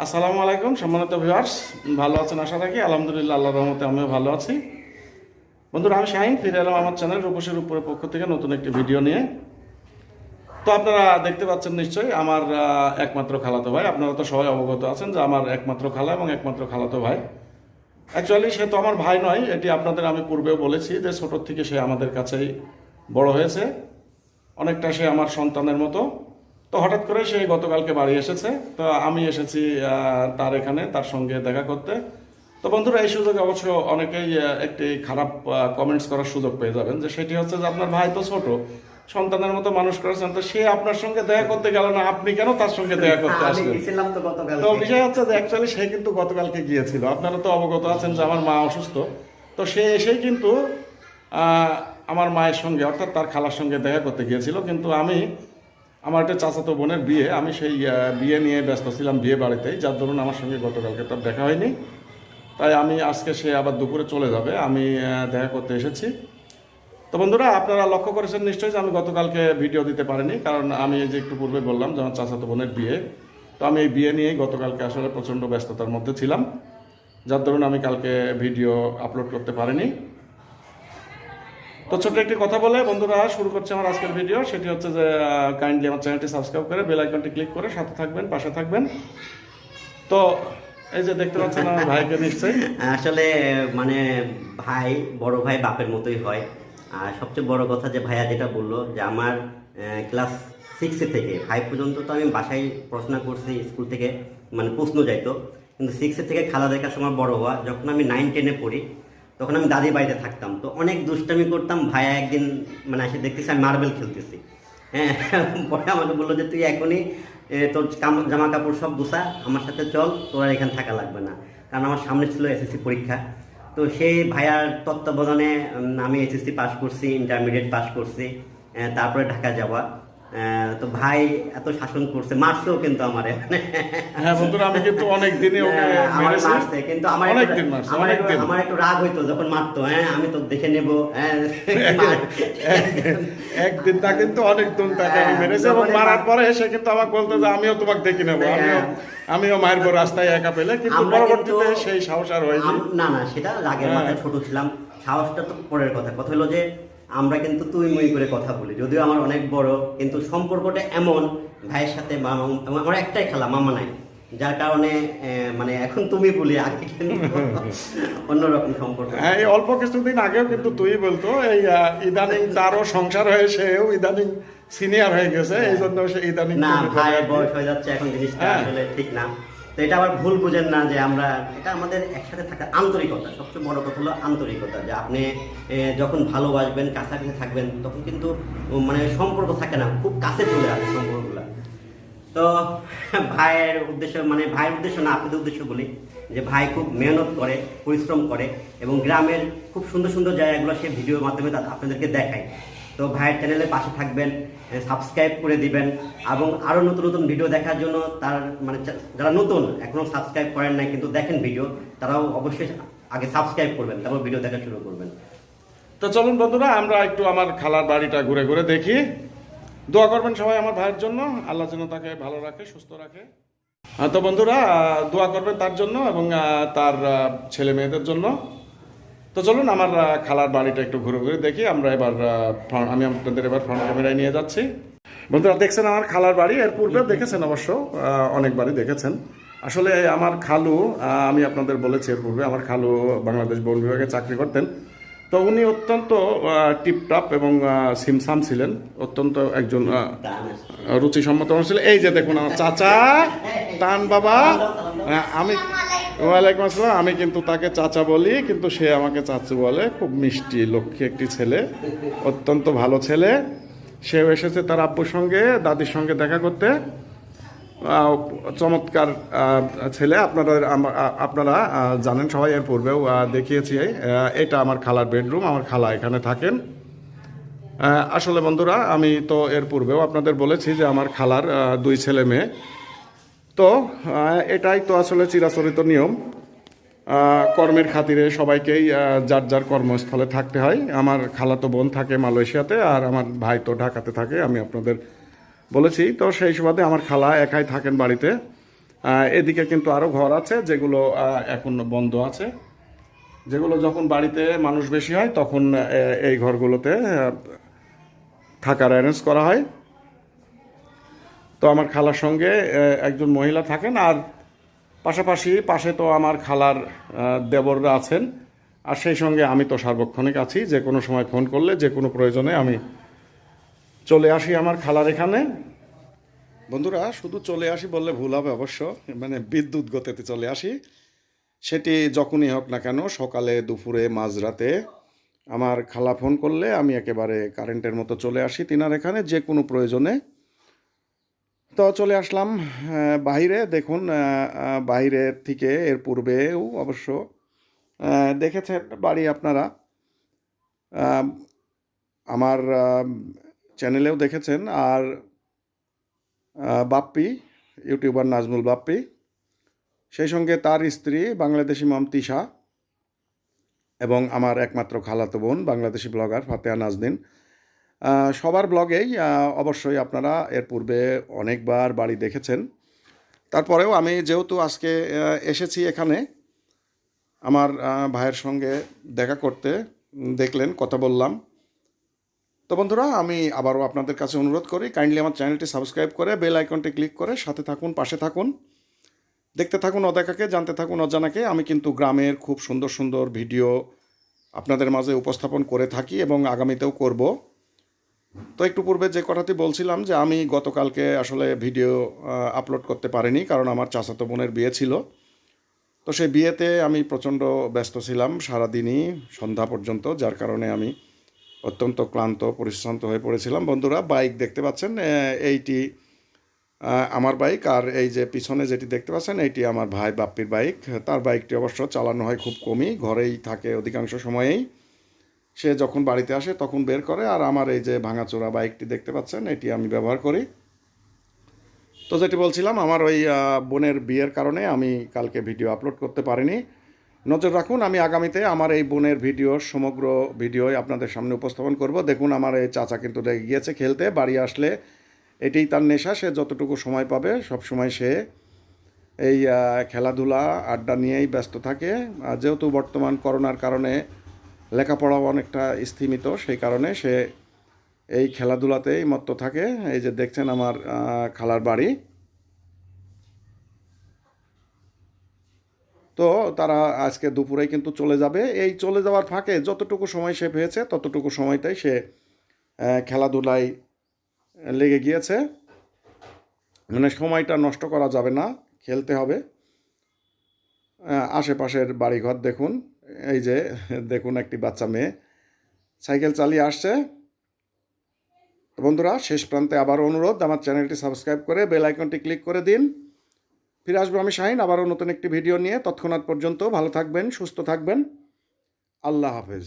আসসালামু আলাইকুম সম্মানিত ভিউয়ার্স, ভালো আছেন আশা রাখি। আলহামদুলিল্লাহ, আল্লাহর রহমতে আমিও ভালো আছি। বন্ধুরা, আমি শাহিন ফিরে এলাম আমার চ্যানেল রূপসের উপরের পক্ষ থেকে নতুন একটি ভিডিও নিয়ে। তো আপনারা দেখতে পাচ্ছেন নিশ্চয়ই আমার একমাত্র খালাতো ভাই। আপনারা তো সবাই অবগত আছেন যে আমার একমাত্র খালা এবং একমাত্র খালাতো ভাই। অ্যাকচুয়ালি সে তো আমার ভাই নয়, এটি আপনাদের আমি পূর্বেও বলেছি যে ছোটোর থেকে সে আমাদের কাছেই বড় হয়েছে, অনেকটা সে আমার সন্তানের মতো। তো হঠাৎ করে সে গতকালকে বাড়ি এসেছে, তো আমি এসেছি তার এখানে তার সঙ্গে দেখা করতে। তো বন্ধুরা, এই সুযোগে অবশ্য অনেকেই একটি খারাপ কমেন্টস করার সুযোগ পেয়ে যাবেন, যে সেটি হচ্ছে যে আপনার ভাই তো ছোট, সন্তানের মতো মানুষ করেছেন, তো সে আপনার সঙ্গে দেখা করতে গেল না, আপনি কেন তার সঙ্গে দেখা করতে আসলেন? তো বিষয় হচ্ছে যে অ্যাকচুয়ালি সে কিন্তু গতকালকে গিয়েছিল। আপনারা তো অবগত আছেন যে আমার মা অসুস্থ, তো সে এসেই কিন্তু আমার মায়ের সঙ্গে অর্থাৎ তার খালার সঙ্গে দেখা করতে গিয়েছিল। কিন্তু আমার একটা চাচাতো বোনের বিয়ে, আমি সেই বিয়ে নিয়ে ব্যস্ত ছিলাম বিয়ে বাড়িতেই, যার দরুন আমার সঙ্গে গতকালকে তার দেখা হয়নি। তাই আমি আজকে সে আবার দুপুরে চলে যাবে, আমি দেখা করতে এসেছি। তো বন্ধুরা, আপনারা লক্ষ্য করেছেন নিশ্চয়ই যে আমি গতকালকে ভিডিও দিতে পারিনি, কারণ আমি যে একটু পূর্বে বললাম যে আমার চাচাতো বোনের বিয়ে। তো আমি এই বিয়ে নিয়েই গতকালকে আসলে প্রচণ্ড ব্যস্ততার মধ্যে ছিলাম, যার দরুন আমি কালকে ভিডিও আপলোড করতে পারিনি। তো ছোট্ট একটি কথা বলে বন্ধুরা শুরু করছে আমার আজকের ভিডিও। সেটি হচ্ছে যে কাইন্ডলি আমার চ্যানেলটি সাবস্ক্রাইব করে বেল আইকনটি ক্লিক করে সাথে থাকবেন, পাশে থাকবেন। তো এই যে দেখতে পাচ্ছেন আমার ভাইকে নিশ্চয়ই। আসলে মানে ভাই, বড় ভাই বাপের মতোই হয়। আর সবচেয়ে বড় কথা যে ভাইয়া যেটা বললো যে আমার ক্লাস 6 থেকে 5 পর্যন্ত তো আমি বাসায় পড়াশোনা করছি, স্কুল থেকে মানে প্রশ্ন যাইতো। কিন্তু 6 থেকে খালা দেখার সময় বড় হওয়া, যখন আমি 9-10-এ পড়ি তখন আমি দাদির বাড়িতে থাকতাম, তো অনেক দুষ্টামি করতাম। ভাইয়া একদিন মানে এসে দেখতেছি আমি মার্বেল খেলতেছি, হ্যাঁ। পরে আমাকে বললো যে তুই এখনই তোর জামা কাপড় সব গুছা, আমার সাথে চল, তোর আর এখানে থাকা লাগবে না। কারণ আমার সামনে ছিল এসএসসি পরীক্ষা। তো সেই ভাইয়ার তত্ত্বাবধানে আমি এসএসসি পাস করছি, ইন্টারমিডিয়েট পাস করছি, তারপরে ঢাকা যাওয়া। তো ভাই এত শাসন করছে, মারছেও কিন্তু আমারে। হ্যাঁ বন্ধুরা, আমি কিন্তু অনেক দিনই ওকে মারছে, কিন্তু আমার একটু রাগ হইতো যখন মারতো। হ্যাঁ, আমি তো দেখে নেব। হ্যাঁ, একদিন না কিন্তু অনেক দিন তাকে আমি মেরেছি, এবং মারার পরে সে কিন্তু আমাকে বলতো যে আমিও তোমাকে দেখে নেবো, আমিও মায়ের পর রাস্তায় একা পেলে। কিন্তু পরবর্তীতে সেই সাহস আর হয়নি। না, সেটা রাগের মাথায় ছোট ছিলাম, সাহসটা তো পরের কথা। কথা হলো যে আমরা কিন্তু তুই মুই করে কথা বলি, যদিও আমার অনেক বড়, কিন্তু সম্পর্কটা এমন ভাইয়ের সাথে। আমার একটাই খালা, মামা নাই, যার কারণে মানে এখন তুমি বলি, আগে কিন্তু অন্যরকম সম্পর্ক। হ্যাঁ, এই অল্প কিছুদিন আগেও কিন্তু তুই বলতো। এই ইদানিং তারও সংসার হয়ে সেও ইদানিং সিনিয়র হয়ে গেছে, এই জন্য সে ইদানিং না, ভাইয়ের বয়স হয়ে যাচ্ছে এখন, জিনিসটা আসলে ঠিক না। তো এটা আবার ভুল বুঝেন না যে আমরা, এটা আমাদের একসাথে থাকা আন্তরিকতা। সবচেয়ে বড় কথা হলো আন্তরিকতা, যে আপনি যখন ভালোবাসবেন, কাছাকাছি থাকবেন, তখন কিন্তু মানে সম্পর্ক থাকে না, খুব কাছে চলে আসে সম্পর্কগুলো। তো ভাইয়ের উদ্দেশ্য, মানে ভাইয়ের উদ্দেশ্য না, আপনাদের উদ্দেশ্য বলি যে ভাই খুব মেহনত করে, পরিশ্রম করে, এবং গ্রামের খুব সুন্দর সুন্দর জায়গাগুলো সে ভিডিওর মাধ্যমে আপনাদেরকে দেখায়। তো ভাইয়ের চ্যানেলের পাশে থাকবেন, সাবস্ক্রাইব করে দিবেন, এবং আরও নতুন নতুন ভিডিও দেখার জন্য তার মানে যারা নতুন এখনও সাবস্ক্রাইব করেন নাই কিন্তু দেখেন ভিডিও, তারাও অবশ্যই আগে সাবস্ক্রাইব করবেন, তারপর ভিডিও দেখা শুরু করবেন। তো চলুন বন্ধুরা, আমরা একটু আমার খালার বাড়িটা ঘুরে ঘুরে দেখি। দোয়া করবেন সবাই আমার ভাইয়ের জন্য, আল্লাহ যেন তাকে ভালো রাখে, সুস্থ রাখে। তো বন্ধুরা, দোয়া করবেন তার জন্য এবং তার ছেলে মেয়েদের জন্য। তো চলুন আমার খালার বাড়িটা একটু ঘুরে ঘুরে দেখি। আমি আপনাদের এবার ফ্রন্ট ক্যামেরায় নিয়ে যাচ্ছি। বন্ধুরা, দেখছেন আমার খালার বাড়ি, এর পূর্বেও দেখেছেন অবশ্য, অনেকবারই দেখেছেন। আসলে আমার খালু, আমি আপনাদের বলেছি এর পূর্বে, আমার খালু বাংলাদেশ বন বিভাগে চাকরি করতেন। তো উনি অত্যন্ত টিপটপ এবং সিমসাম ছিলেন, অত্যন্ত একজন রুচিসম্মত মানুষ ছিলেন। এই যে দেখুন আমার চাচা টান বাবা, ওয়ালাইকুম আসসালাম। আমি কিন্তু তাকে চাচা বলি, কিন্তু সে আমাকে চাচু বলে। খুব মিষ্টি লক্ষ্মী একটি ছেলে, অত্যন্ত ভালো ছেলে। সেও এসেছে তার আব্বুর সঙ্গে, দাদির সঙ্গে দেখা করতে। চমৎকার ছেলে। আপনারা জানেন সবাই, এর পূর্বেও দেখিয়েছি। এটা আমার খালার বেডরুম, আমার খালা এখানে থাকেন। আসলে বন্ধুরা, আমি তো এর পূর্বেও আপনাদের বলেছি যে আমার খালার 2 ছেলে মেয়ে। তো এটাই তো আসলে চিরাচরিত নিয়ম। কর্মের খাতিরে সবাইকেই যার যার কর্মস্থলে থাকতে হয়। আমার খালাতো বোন থাকে মালয়েশিয়াতে, আর আমার ভাই তো ঢাকাতে থাকে, আমি আপনাদের বলেছি। তো সেই সুবাদে আমার খালা একাই থাকেন বাড়িতে। এদিকে কিন্তু আরও ঘর আছে যেগুলো এখন বন্ধ আছে, যেগুলো যখন বাড়িতে মানুষ বেশি হয় তখন এই ঘরগুলোতে থাকার অ্যারেঞ্জ করা হয়। তো আমার খালার সঙ্গে একজন মহিলা থাকেন, আর পাশাপাশি পাশে তো আমার খালার দেবররা আছেন, আর সেই সঙ্গে আমি তো সার্বক্ষণিক আছি, যে কোনো সময় ফোন করলে যে কোনো প্রয়োজনে আমি চলে আসি আমার খালার এখানে। বন্ধুরা, শুধু চলে আসি বললে ভুল হবে অবশ্য, মানে বিদ্যুৎ গতিতে চলে আসি। সেটি যখনই হোক না কেন, সকালে, দুপুরে, মাঝরাতে আমার খালা ফোন করলে আমি একেবারে কারেন্টের মতো চলে আসি তিনার এখানে যে কোনো প্রয়োজনে। তো চলে আসলাম বাইরে। দেখুন, বাইরে থেকে এর পূর্বেও অবশ্য দেখেছেন বাড়ি আপনারা, আমার চ্যানেলেও দেখেছেন। আর বাপ্পি, ইউটিউবার নাজমুল বাপ্পি, সেই সঙ্গে তার স্ত্রী বাংলাদেশি মম তিশা, এবং আমার একমাত্র খালাতো বোন বাংলাদেশি ব্লগার ফাতেহা নাজনীন, সবার ব্লগেই অবশ্যই আপনারা এর পূর্বে অনেকবার বাড়ি দেখেছেন। তারপরেও আমি যেহেতু আজকে এসেছি এখানে আমার ভাইয়ের সঙ্গে দেখা করতে, দেখলেন, কথা বললাম। তো বন্ধুরা, আমি আবারও আপনাদের কাছে অনুরোধ করি, কাইন্ডলি আমার চ্যানেলটি সাবস্ক্রাইব করে বেল আইকনটি ক্লিক করে সাথে থাকুন, পাশে থাকুন, দেখতে থাকুন অদেখাকে, জানতে থাকুন অজানাকে। আমি কিন্তু গ্রামের খুব সুন্দর সুন্দর ভিডিও আপনাদের মাঝে উপস্থাপন করে থাকি এবং আগামীতেও করব। তো একটু পূর্বে যে কথাটি বলছিলাম যে আমি গতকালকে আসলে ভিডিও আপলোড করতে পারিনি, কারণ আমার চাচাতো বোনের বিয়ে ছিল। তো সেই বিয়েতে আমি প্রচণ্ড ব্যস্ত ছিলাম সারাদিনই সন্ধ্যা পর্যন্ত, যার কারণে আমি অত্যন্ত ক্লান্ত পরিশ্রান্ত হয়ে পড়েছিলাম। বন্ধুরা, বাইক দেখতে পাচ্ছেন, এইটি আমার বাইক, আর এই যে পিছনে যেটি দেখতে পাচ্ছেন এইটি আমার ভাই বাপ্পির বাইক। তার বাইকটি অবশ্য চালানো হয় খুব কমই, ঘরেই থাকে অধিকাংশ সময়েই। সে যখন বাড়িতে আসে তখন বের করে। আর আমার এই যে ভাঙাচোরা বাইকটি দেখতে পাচ্ছেন, এটি আমি ব্যবহার করি। তো যেটি বলছিলাম, আমার ওই বোনের বিয়ের কারণে আমি কালকে ভিডিও আপলোড করতে পারিনি। নজর রাখুন, আমি আগামীতে আমার এই বোনের ভিডিও, সমগ্র ভিডিও আপনাদের সামনে উপস্থাপন করব। দেখুন, আমার এই চাচা কিন্তু রেগে গিয়েছে খেলতে। বাড়ি আসলে এটাই তার নেশা, সে যতটুকু সময় পাবে সব সময় সে এই খেলাধুলা আড্ডা নিয়েই ব্যস্ত থাকে। যেহেতু বর্তমান করোনার কারণে লেখাপড়াও অনেকটা স্থিমিত, সেই কারণে সে এই খেলাধুলাতেই মত্ত থাকে। এই যে দেখছেন আমার খালার বাড়ি। তো তারা আজকে দুপুরেই কিন্তু চলে যাবে। এই চলে যাওয়ার ফাঁকে যতটুকু সময় সে পেয়েছে ততটুকু সময়টাই সে খেলাধুলায় লেগে গিয়েছে। মানে সময়টা নষ্ট করা যাবে না, খেলতে হবে। আশেপাশের বাড়িঘর দেখুন, এই যে দেখুন একটি বাচ্চা মেয়ে সাইকেল চালিয়ে আসছে। তো বন্ধুরা, শেষ প্রান্তে আবার অনুরোধ, আমার চ্যানেলটি সাবস্ক্রাইব করে বেল আইকনটি ক্লিক করে দিন। ফিরে আসবো আমি শাহিন আবারও নতুন একটি ভিডিও নিয়ে। তৎক্ষণাৎ পর্যন্ত ভালো থাকবেন, সুস্থ থাকবেন। আল্লাহ হাফেজ।